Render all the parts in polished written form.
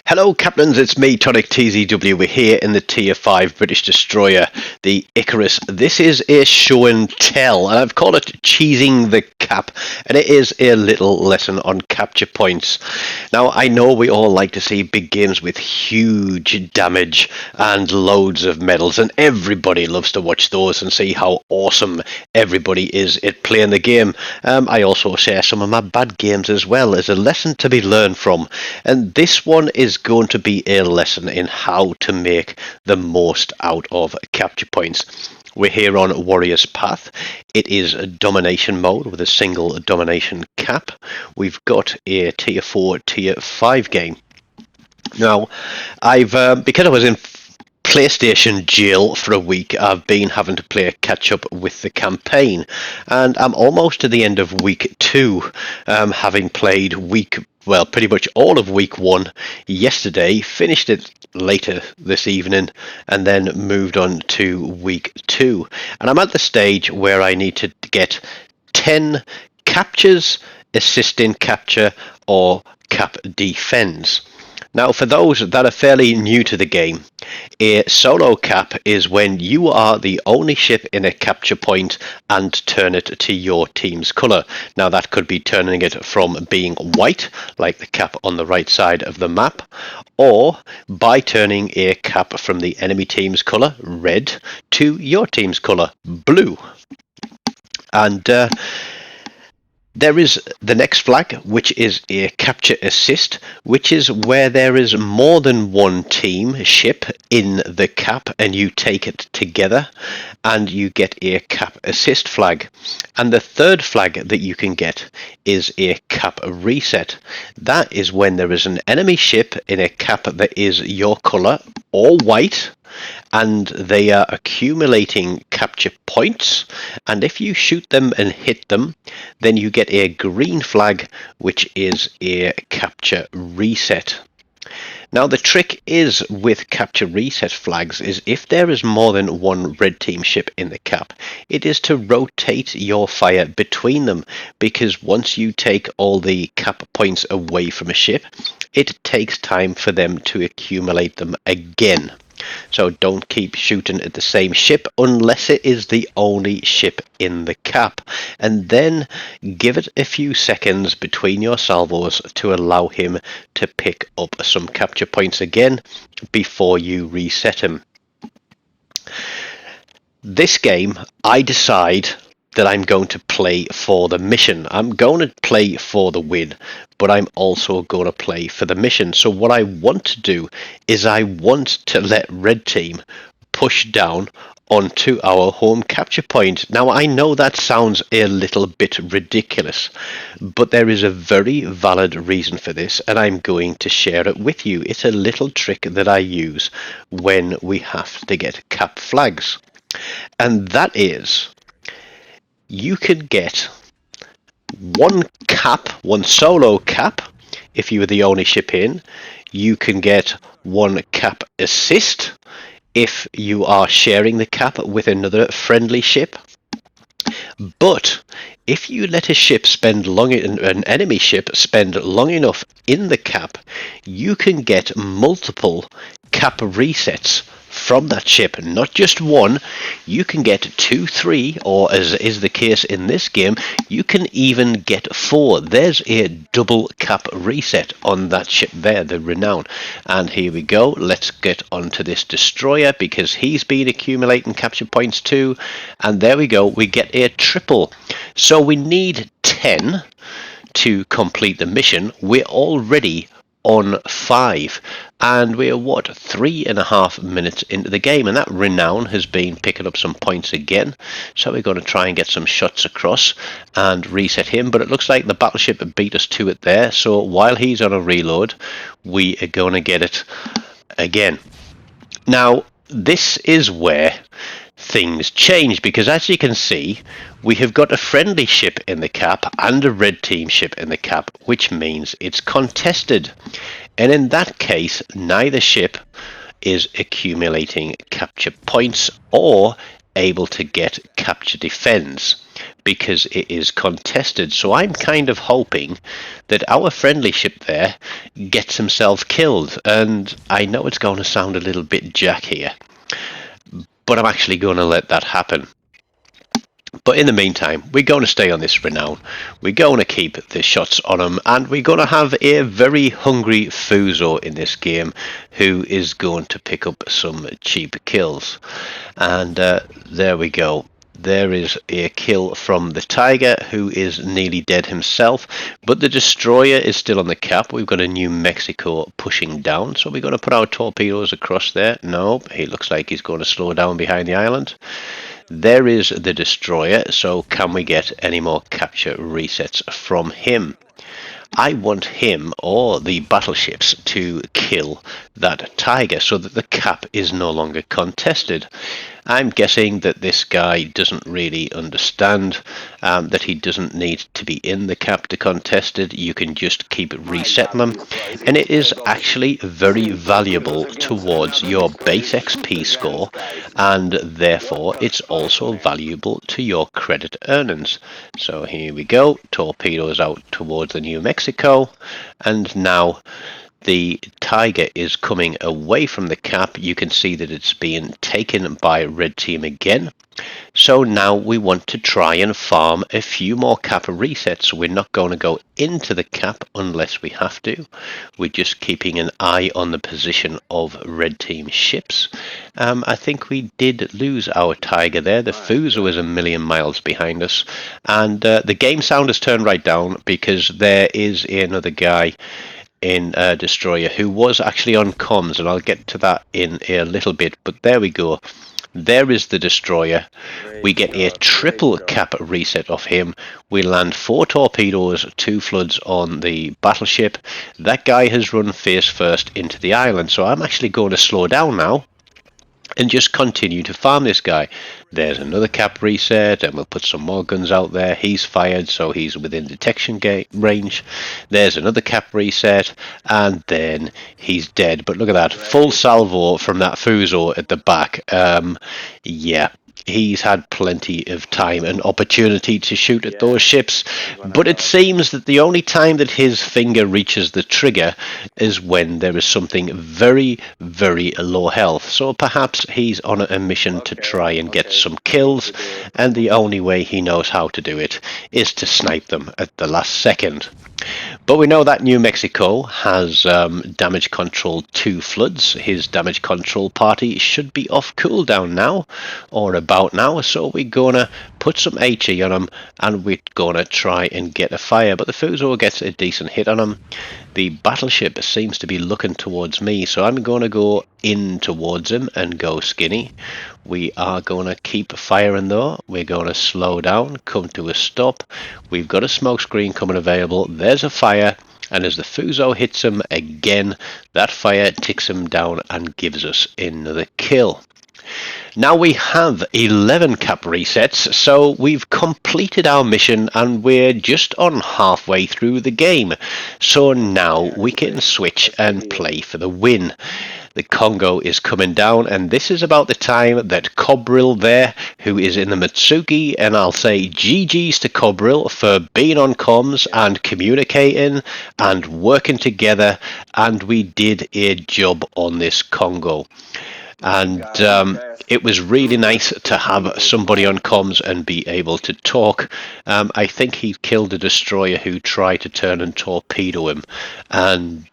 Hello Captains, it's me, TONIK TZW. We're here in the Tier 5 British destroyer, the Icarus. This is a show and tell, and I've called it Cheesing the Cap, and it is a little lesson on capture points. Now, I know we all like to see big games with huge damage and loads of medals, and everybody loves to watch those and see how awesome everybody is at playing the game. I also share some of my bad games as well as a lesson to be learned from, and this one is going to be a lesson in how to make the most out of capture points. We're here on Warrior's Path. It is a domination mode with a single domination cap. We've got a Tier 4, Tier 5 game. Now, because I was in PlayStation jail for a week, I've been having to play catch up with the campaign, and I'm almost to the end of week 2, having played pretty much all of week 1 yesterday, finished it later this evening, and then moved on to week 2. And I'm at the stage where I need to get 10 captures, assist in capture, or cap defense. Now, for those that are fairly new to the game, a solo cap is when you are the only ship in a capture point and turn it to your team's colour. Now, that could be turning it from being white, like the cap on the right side of the map, or by turning a cap from the enemy team's colour, red, to your team's colour, blue. And there is the next flag, which is a capture assist, which is where there is more than one team ship in the cap and you take it together and you get a cap assist flag. And the third flag that you can get is a cap reset. That is when there is an enemy ship in a cap that is your colour or white, and they are accumulating capture points, and if you shoot them and hit them, then you get a green flag, which is a capture reset. Now, the trick is with capture reset flags is if there is more than one red team ship in the cap, it is to rotate your fire between them, because once you take all the cap points away from a ship, it takes time for them to accumulate them again. So don't keep shooting at the same ship unless it is the only ship in the cap, and then give it a few seconds between your salvos to allow him to pick up some capture points again before you reset him. This game, I decide that I'm going to play for the mission. I'm going to play for the win, but I'm also going to play for the mission. So what I want to do is I want to let red team push down onto our home capture point. Now, I know that sounds a little bit ridiculous, but there is a very valid reason for this, and I'm going to share it with you. It's a little trick that I use when we have to get cap flags, and that is you can get one solo cap if you are the only ship in. You can get one cap assist if you are sharing the cap with another friendly ship. But if you let an enemy ship spend long enough in the cap, you can get multiple cap resets from that ship, not just one. You can get 2, 3, or as is the case in this game, you can even get 4. There's a double cap reset on that ship there, the Renown. And here we go. Let's get onto this destroyer because he's been accumulating capture points too. And there we go. We get a triple. So we need 10 to complete the mission. We're already on 5, and we're 3.5 minutes into the game, and that Renown has been picking up some points again, so we're going to try and get some shots across and reset him. But it looks like the battleship beat us to it there, so while he's on a reload, we are going to get it again. Now, this is where things change, because as you can see, we have got a friendly ship in the cap and a red team ship in the cap, which means it's contested, and in that case neither ship is accumulating capture points or able to get capture defense. because it is contested. So I'm kind of hoping that our friendly ship there gets himself killed. And I know it's going to sound a little bit Jack here, but I'm actually going to let that happen. But in the meantime, we're going to stay on this renown. We're going to keep the shots on him, and we're going to have a very hungry Fuzo in this game who is going to pick up some cheap kills. And there we go. There is a kill from the Tiger, who is nearly dead himself, but the Destroyer is still on the cap. We've got a New Mexico pushing down, so we're going to put our torpedoes across there. No, he looks like he's going to slow down behind the island. There is the Destroyer, so can we get any more capture resets from him? I want him or the battleships to kill that Tiger so that the cap is no longer contested. I'm guessing that this guy doesn't really understand that he doesn't need to be in the cap to contest it. You can just keep resetting them, and it is actually very valuable towards your base XP score, and therefore it's also valuable to your credit earnings. So here we go, torpedoes out towards the New Mexico, and now the Tiger is coming away from the cap. You can see that it's being taken by red team again. So now we want to try and farm a few more cap resets. We're not going to go into the cap unless we have to. We're just keeping an eye on the position of red team ships. I think we did lose our Tiger there. The Fuzo is a million miles behind us. And the game sound has turned right down because there is another guy in Destroyer who was actually on comms, and I'll get to that in a little bit. But there we go. There is the Destroyer. We get a triple cap reset off him. We land 4 torpedoes, 2 floods on the battleship. That guy has run face first into the island, so I'm actually going to slow down now and just continue to farm this guy. There's another cap reset, and we'll put some more guns out there. He's fired, so he's within detection range. There's another cap reset, and then he's dead. But look at that, full salvo from that Fuzo at the back. Yeah, he's had plenty of time and opportunity to shoot at those ships, but it seems that the only time that his finger reaches the trigger is when there is something very, very low health. So perhaps he's on a mission to try and get some kills, and the only way he knows how to do it is to snipe them at the last second. But we know that New Mexico has damage control 2 floods. His damage control party should be off cooldown now, or about now, so we're gonna put some HE on him, and we're gonna try and get a fire. But the Fuzo gets a decent hit on him. The battleship seems to be looking towards me, so I'm gonna go in towards him and go skinny. We are going to keep firing though. We're going to slow down, come to a stop. We've got a smoke screen coming available. There's a fire, and as the Fuzo hits him again, that fire ticks him down and gives us another kill. Now we have 11 cap resets, so we've completed our mission and we're just on halfway through the game. So now we can switch and play for the win. The Congo is coming down, and this is about the time that Cobril there, who is in the Matsuki, and I'll say GG's to Cobril for being on comms and communicating and working together, and we did a job on this Congo. And it was really nice to have somebody on comms and be able to talk. I think he killed a Destroyer who tried to turn and torpedo him, and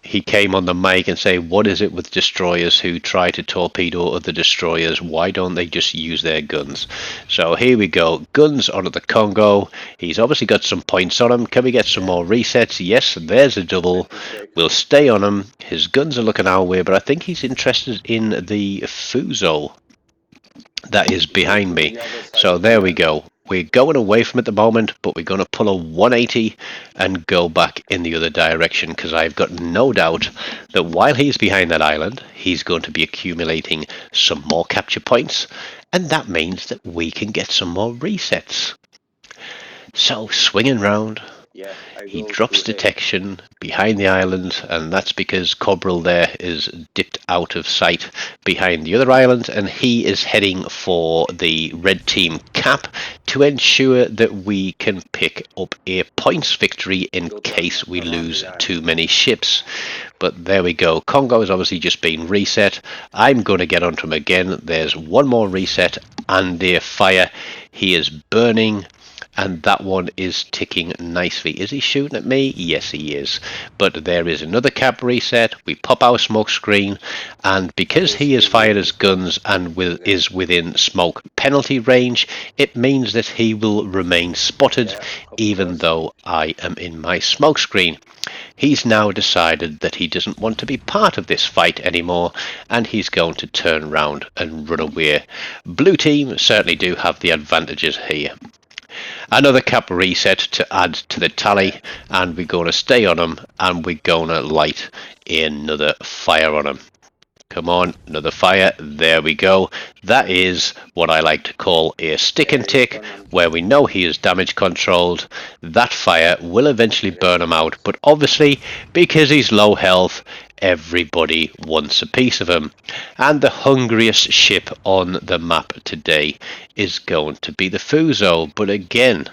he came on the mic and say, what is it with destroyers who try to torpedo other destroyers? Why don't they just use their guns? So here we go, guns onto the Congo. He's obviously got some points on him. Can we get some more resets? Yes, there's a double. We'll stay on him. His guns are looking our way, but I think he's interested in the Fuzo that is behind me. So there we go. We're going away from it at the moment, but we're going to pull a 180 and go back in the other direction, because I've got no doubt that while he's behind that island, he's going to be accumulating some more capture points, and that means that we can get some more resets. So swinging round, He drops detection behind the island, and that's because Cobril there is dipped out of sight behind the other island, and he is heading for the red team cap to ensure that we can pick up a points victory in case we lose too many ships. But there we go. Congo has obviously just been reset. I'm going to get onto him again. There's one more reset and their fire. He is burning. And that one is ticking nicely. Is he shooting at me? Yes, he is. But there is another cap reset. We pop our smoke screen, and because he has fired his guns and is within smoke penalty range, it means that he will remain spotted even though I am in my smoke screen. He's now decided that he doesn't want to be part of this fight anymore, and he's going to turn around and run away. Blue team certainly do have the advantages here. Another cap reset to add to the tally, and we're going to stay on him, and we're going to light another fire on him. Come on, another fire. There we go. That is what I like to call a stick and tick, where we know he is damage controlled. That fire will eventually burn him out, but obviously because he's low health, everybody wants a piece of him. And the hungriest ship on the map today is going to be the Fuso, but again,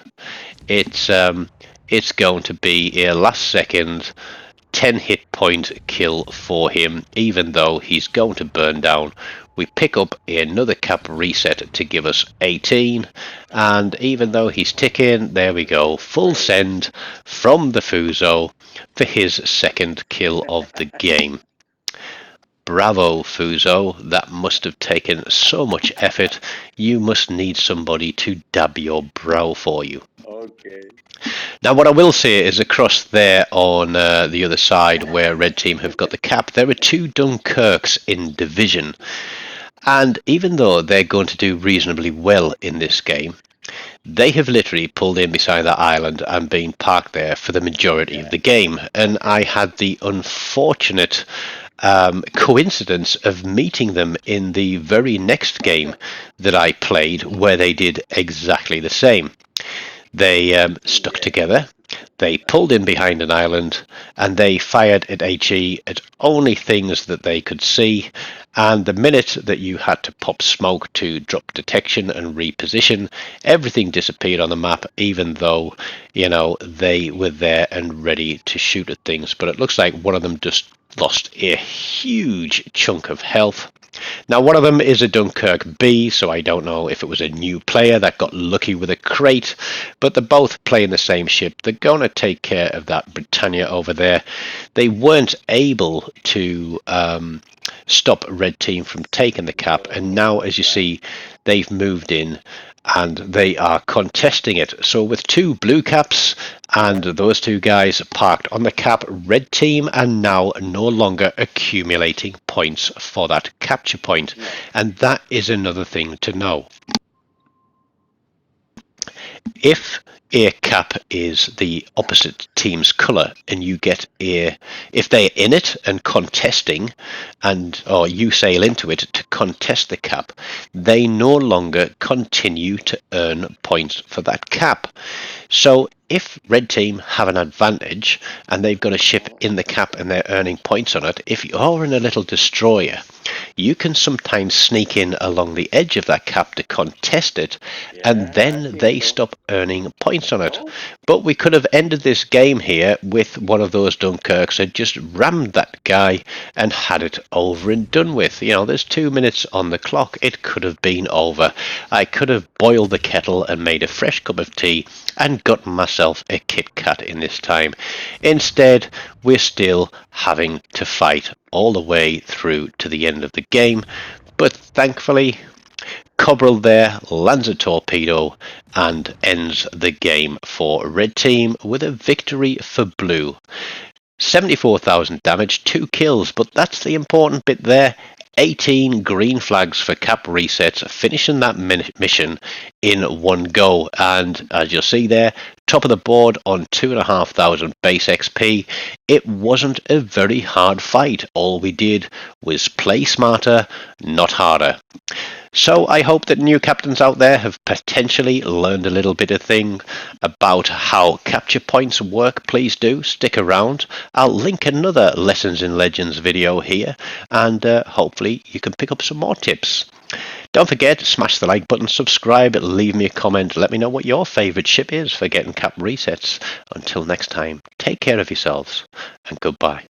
it's going to be a last second 10 hit point kill for him, even though he's going to burn down. We pick up another cap reset to give us 18, and even though he's ticking, there we go, full send from the Fuso for his second kill of the game. Bravo, Fuso, that must have taken so much effort. You must need somebody to dab your brow for you. Okay. Now, what I will say is across there on the other side where Red Team have got the cap, there are two Dunkirks in division. And even though they're going to do reasonably well in this game, they have literally pulled in beside that island and been parked there for the majority of the game. And I had the unfortunate coincidence of meeting them in the very next game that I played, where they did exactly the same. They stuck together, they pulled in behind an island, and they fired at HE at only things that they could see. And the minute that you had to pop smoke to drop detection and reposition, everything disappeared on the map, even though, you know, they were there and ready to shoot at things. But it looks like one of them just lost a huge chunk of health. Now, one of them is a Dunkirk B, so I don't know if it was a new player that got lucky with a crate, but they're both playing the same ship. They're going to take care of that Britannia over there. They weren't able to stop Red Team from taking the cap, and now, as you see, they've moved in and they are contesting it. So with two blue caps and those two guys parked on the cap, Red Team are now no longer accumulating points for that capture point. And that is another thing to know. If a cap is the opposite team's colour and you get if they're in it and contesting, or you sail into it to contest the cap, they no longer continue to earn points for that cap. So if Red Team have an advantage and they've got a ship in the cap and they're earning points on it, if you're in a little destroyer, you can sometimes sneak in along the edge of that cap to contest it, and then they stop earning points on it. But we could have ended this game here with one of those Dunkirks had just rammed that guy and had it over and done with. You know, there's 2 minutes on the clock. It could have been over. I could have boiled the kettle and made a fresh cup of tea and got myself a Kit Kat in this time. Instead, we're still having to fight all the way through to the end of the game, but thankfully Cobril there lands a torpedo and ends the game for Red Team with a victory for Blue. 74,000 damage, 2 kills, but that's the important bit there. 18 green flags for cap resets, finishing that mission in one go. And as you'll see there, top of the board on 2,500 base XP. It wasn't a very hard fight. All we did was play smarter, not harder. So I hope that new captains out there have potentially learned a little bit of thing about how capture points work. Please do stick around. I'll link another Lessons in Legends video here, and hopefully you can pick up some more tips. Don't forget to smash the like button, subscribe, leave me a comment, let me know what your favourite ship is for getting cap resets. Until next time, take care of yourselves and goodbye.